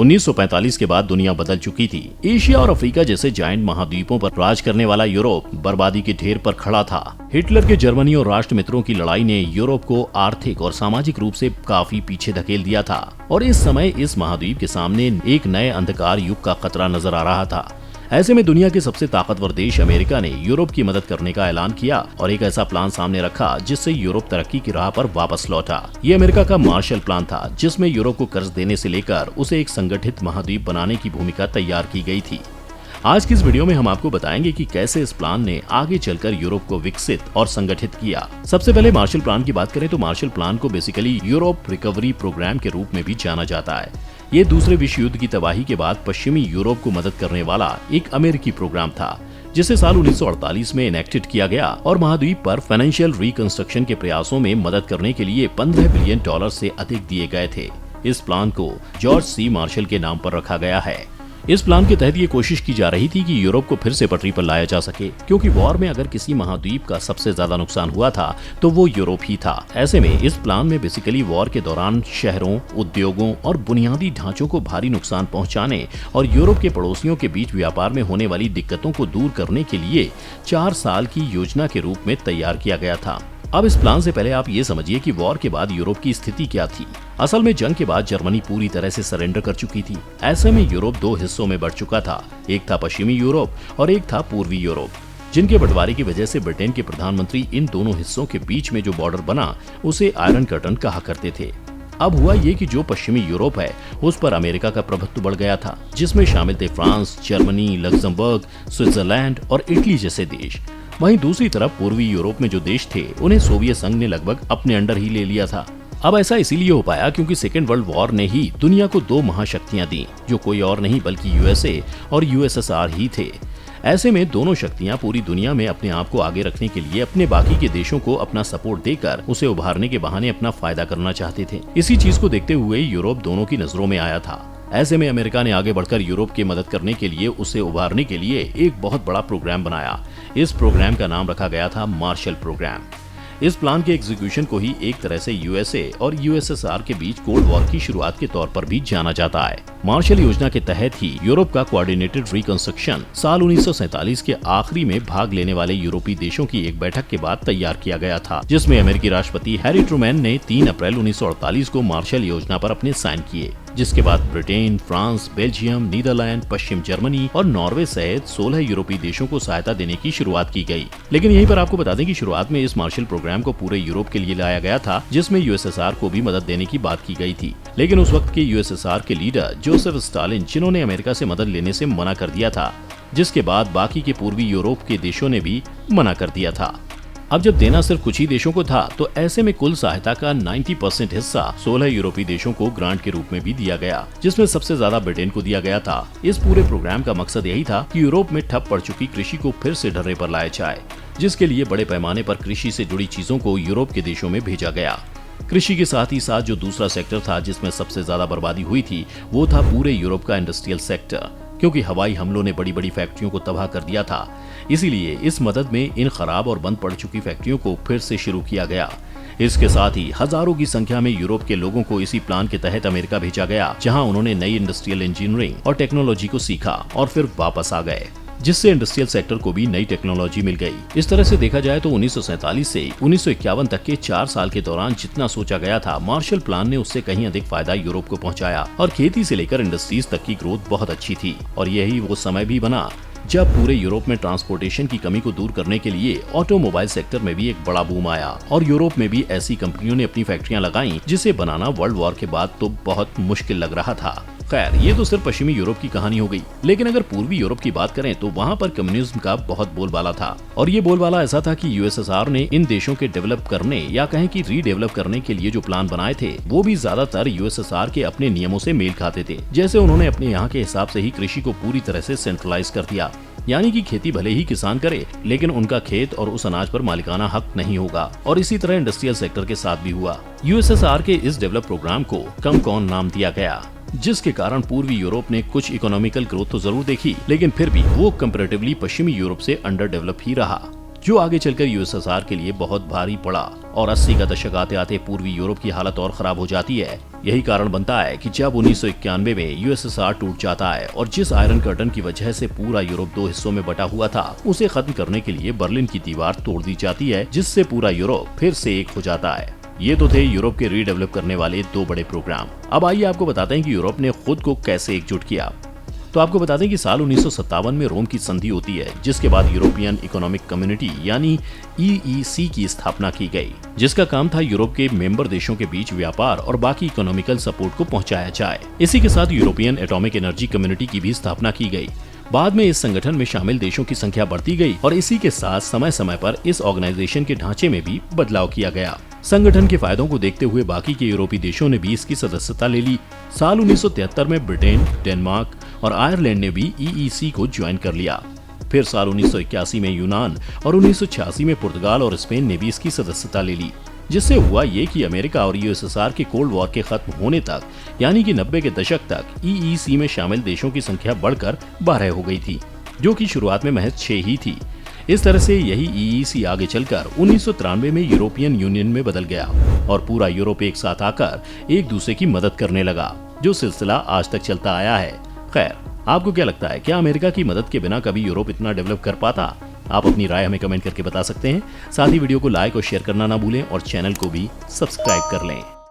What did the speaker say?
1945 के बाद दुनिया बदल चुकी थी। एशिया और अफ्रीका जैसे जायंट महाद्वीपों पर राज करने वाला यूरोप बर्बादी के ढेर पर खड़ा था। हिटलर के जर्मनी और राष्ट्र मित्रों की लड़ाई ने यूरोप को आर्थिक और सामाजिक रूप से काफी पीछे धकेल दिया था और इस समय इस महाद्वीप के सामने एक नए अंधकार युग का खतरा नजर आ रहा था। ऐसे में दुनिया के सबसे ताकतवर देश अमेरिका ने यूरोप की मदद करने का ऐलान किया और एक ऐसा प्लान सामने रखा जिससे यूरोप तरक्की की राह पर वापस लौटा। ये अमेरिका का मार्शल प्लान था, जिसमें यूरोप को कर्ज देने से लेकर उसे एक संगठित महाद्वीप बनाने की भूमिका तैयार की गई थी। आज की इस वीडियो में हम आपको बताएंगे कि कैसे इस प्लान ने आगे चलकर यूरोप को विकसित और संगठित किया। सबसे पहले मार्शल प्लान की बात करें तो मार्शल प्लान को बेसिकली यूरोप रिकवरी प्रोग्राम के रूप में भी जाना जाता है। ये दूसरे विश्व युद्ध की तबाही के बाद पश्चिमी यूरोप को मदद करने वाला एक अमेरिकी प्रोग्राम था, जिसे साल 1948 में इनेक्टेड किया गया और महाद्वीप पर फाइनेंशियल रिकंस्ट्रक्शन के प्रयासों में मदद करने के लिए $15 बिलियन से अधिक दिए गए थे। इस प्लान को जॉर्ज सी मार्शल के नाम पर रखा गया है। इस प्लान के तहत ये कोशिश की जा रही थी कि यूरोप को फिर से पटरी पर लाया जा सके, क्योंकि वॉर में अगर किसी महाद्वीप का सबसे ज्यादा नुकसान हुआ था तो वो यूरोप ही था। ऐसे में इस प्लान में बेसिकली वॉर के दौरान शहरों, उद्योगों और बुनियादी ढांचों को भारी नुकसान पहुंचाने और यूरोप के पड़ोसियों के बीच व्यापार में होने वाली दिक्कतों को दूर करने के लिए 4 साल की योजना के रूप में तैयार किया गया था। अब इस प्लान से पहले आप ये समझिए कि वॉर के बाद यूरोप की स्थिति क्या थी। असल में जंग के बाद जर्मनी पूरी तरह से सरेंडर कर चुकी थी। ऐसे में यूरोप 2 हिस्सों में बढ़ चुका था, एक था पश्चिमी यूरोप और एक था पूर्वी यूरोप, जिनके बंटवारे की वजह से ब्रिटेन के प्रधानमंत्री इन दोनों हिस्सों के बीच में जो बॉर्डर बना उसे आयरन कर्टन कहा करते थे। अब हुआ ये कि जो पश्चिमी यूरोप है उस पर अमेरिका का प्रभुत्व बढ़ गया था, जिसमें शामिल थे फ्रांस, जर्मनी, लग्जमबर्ग, स्विट्जरलैंड और इटली जैसे देश। वहीं दूसरी तरफ पूर्वी यूरोप में जो देश थे उन्हें सोवियत संघ ने लगभग अपने अंडर ही ले लिया था। अब ऐसा इसीलिए हो पाया क्योंकि सेकेंड वर्ल्ड वॉर ने ही दुनिया को 2 महाशक्तियां दी, जो कोई और नहीं बल्कि यूएसए और यूएसएसआर ही थे। ऐसे में दोनों शक्तियां पूरी दुनिया में अपने आप को आगे रखने के लिए अपने बाकी के देशों को अपना सपोर्ट देकर उसे उभारने के बहाने अपना फायदा करना चाहते थे। इसी चीज को देखते हुए यूरोप दोनों की नजरों में आया था। ऐसे में अमेरिका ने आगे बढ़कर यूरोप की मदद करने के लिए उसे उभारने के लिए एक बहुत बड़ा प्रोग्राम बनाया। इस प्रोग्राम का नाम रखा गया था मार्शल प्रोग्राम। इस प्लान के एग्जीक्यूशन को ही एक तरह से यूएसए और यूएसएसआर के बीच कोल्ड वॉर की शुरुआत के तौर पर भी जाना जाता है। मार्शल योजना के तहत ही यूरोप का कोऑर्डिनेटेड रिकंस्ट्रक्शन साल 1947 के आखिरी में भाग लेने वाले यूरोपीय देशों की एक बैठक के बाद तैयार किया गया था, जिसमें अमेरिकी राष्ट्रपति हैरी ट्रूमैन ने 3 अप्रैल 1948 को मार्शल योजना पर अपने साइन किए, जिसके बाद ब्रिटेन, फ्रांस, बेल्जियम, नीदरलैंड, पश्चिम जर्मनी और नॉर्वे सहित 16 यूरोपीय देशों को सहायता देने की शुरुआत की गई। लेकिन यहीं पर आपको बता दें कि शुरुआत में इस मार्शल प्रोग्राम को पूरे यूरोप के लिए लाया गया था, जिसमें यूएसएसआर को भी मदद देने की बात की गई थी। लेकिन उस वक्त के यूएसएसआर के लीडर जोसेफ स्टालिन, जिन्होंने अमेरिका से मदद लेने से मना कर दिया था, जिसके बाद बाकी के पूर्वी यूरोप के देशों ने भी मना कर दिया था। अब जब देना सिर्फ कुछ ही देशों को था तो ऐसे में कुल सहायता का 90% हिस्सा 16 यूरोपीय देशों को ग्रांट के रूप में भी दिया गया, जिसमें सबसे ज्यादा ब्रिटेन को दिया गया था। इस पूरे प्रोग्राम का मकसद यही था कि यूरोप में ठप पड़ चुकी कृषि को फिर से ढर्रे पर लाया जाए, जिसके लिए बड़े पैमाने पर कृषि से जुड़ी चीजों को यूरोप के देशों में भेजा गया। कृषि के साथ ही साथ जो दूसरा सेक्टर था जिसमें सबसे ज्यादा बर्बादी हुई थी वो था पूरे यूरोप का इंडस्ट्रियल सेक्टर, क्योंकि हवाई हमलों ने बड़ी बड़ी फैक्ट्रियों को तबाह कर दिया था। इसीलिए इस मदद में इन खराब और बंद पड़ चुकी फैक्ट्रियों को फिर से शुरू किया गया। इसके साथ ही हजारों की संख्या में यूरोप के लोगों को इसी प्लान के तहत अमेरिका भेजा गया, जहां उन्होंने नई इंडस्ट्रियल इंजीनियरिंग और टेक्नोलॉजी को सीखा और फिर वापस आ गए, जिससे इंडस्ट्रियल सेक्टर को भी नई टेक्नोलॉजी मिल गई। इस तरह से देखा जाए तो 1947 से 1951 तक के 4 साल के दौरान जितना सोचा गया था, मार्शल प्लान ने उससे कहीं अधिक फायदा यूरोप को पहुंचाया और खेती से लेकर इंडस्ट्रीज तक की ग्रोथ बहुत अच्छी थी। और यही वो समय भी बना जब पूरे यूरोप में ट्रांसपोर्टेशन की कमी को दूर करने के लिए ऑटोमोबाइल सेक्टर में भी एक बड़ा बूम आया और यूरोप में भी ऐसी कंपनियों ने अपनी फैक्ट्रियां लगाईं, जिसे बनाना वर्ल्ड वॉर के बाद तो बहुत मुश्किल लग रहा था। खैर, ये तो सिर्फ पश्चिमी यूरोप की कहानी हो गई, लेकिन अगर पूर्वी यूरोप की बात करें तो वहाँ पर कम्युनिज्म का बहुत बोलबाला था। और ये बोलबाला ऐसा था कि यूएसएसआर ने इन देशों के डेवलप करने या कहें कि रीडेवलप करने के लिए जो प्लान बनाए थे वो भी ज्यादातर यूएसएसआर के अपने नियमों से मेल खाते थे। जैसे उन्होंने अपने यहाँ के हिसाब से ही कृषि को पूरी तरह से सेंट्रलाइज कर दिया, यानी कि खेती भले ही किसान करे लेकिन उनका खेत और उस अनाज पर मालिकाना हक नहीं होगा। और इसी तरह इंडस्ट्रियल सेक्टर के साथ भी हुआ। यूएसएसआर के इस डेवलप प्रोग्राम को कमकॉन नाम दिया गया, जिसके कारण पूर्वी यूरोप ने कुछ इकोनॉमिकल ग्रोथ तो जरूर देखी, लेकिन फिर भी वो कंपैरेटिवली पश्चिमी यूरोप से अंडर डेवलप ही रहा। जो आगे चलकर यूएसएसआर के लिए बहुत भारी पड़ा और 80 का दशक आते आते पूर्वी यूरोप की हालत और खराब हो जाती है। यही कारण बनता है कि जब 1991 में यूएसएसआर टूट जाता है और जिस आयरन कर्टन की वजह से पूरा यूरोप दो हिस्सों में बटा हुआ था, उसे खत्म करने के लिए बर्लिन की दीवार तोड़ दी जाती है, जिससे पूरा यूरोप फिर से एक हो जाता है। ये तो थे यूरोप के रीडेवलप करने वाले दो बड़े प्रोग्राम। अब आइए आपको बताते हैं कि यूरोप ने खुद को कैसे एकजुट किया। तो आपको बता दें कि साल 1957 में रोम की संधि होती है, जिसके बाद यूरोपियन इकोनॉमिक कम्युनिटी यानी EEC की स्थापना की गई, जिसका काम था यूरोप के मेंबर देशों के बीच व्यापार और बाकी इकोनॉमिकल सपोर्ट को पहुंचाया जाए। इसी के साथ यूरोपियन एटॉमिक एनर्जी कम्युनिटी की भी स्थापना की गई। बाद में इस संगठन में शामिल देशों की संख्या बढ़ती गई और इसी के साथ समय समय पर इस ऑर्गेनाइजेशन के ढांचे में भी बदलाव किया गया। संगठन के फायदों को देखते हुए बाकी के यूरोपीय देशों ने भी इसकी सदस्यता ले ली। साल 1973 में ब्रिटेन, डेनमार्क और आयरलैंड ने भी EEC को ज्वाइन कर लिया। फिर साल 1981 में यूनान और 1986 में पुर्तगाल और स्पेन ने भी इसकी सदस्यता ले ली, जिससे हुआ ये कि अमेरिका और यूएसएसआर के कोल्ड वॉर के खत्म होने तक यानी कि 90 के दशक तक EEC में शामिल देशों की संख्या बढ़कर 12 हो गई थी, जो कि शुरुआत में महज 6 ही थी। इस तरह से यही EEC आगे चलकर 1993 में यूरोपियन यूनियन में बदल गया और पूरा यूरोप एक साथ आकर एक दूसरे की मदद करने लगा, जो सिलसिला आज तक चलता आया है। खैर, आपको क्या लगता है, क्या अमेरिका की मदद के बिना कभी यूरोप इतना डेवलप कर पाता? आप अपनी राय हमें कमेंट करके बता सकते हैं। साथ ही वीडियो को लाइक और शेयर करना ना भूलें और चैनल को भी सब्सक्राइब कर लें।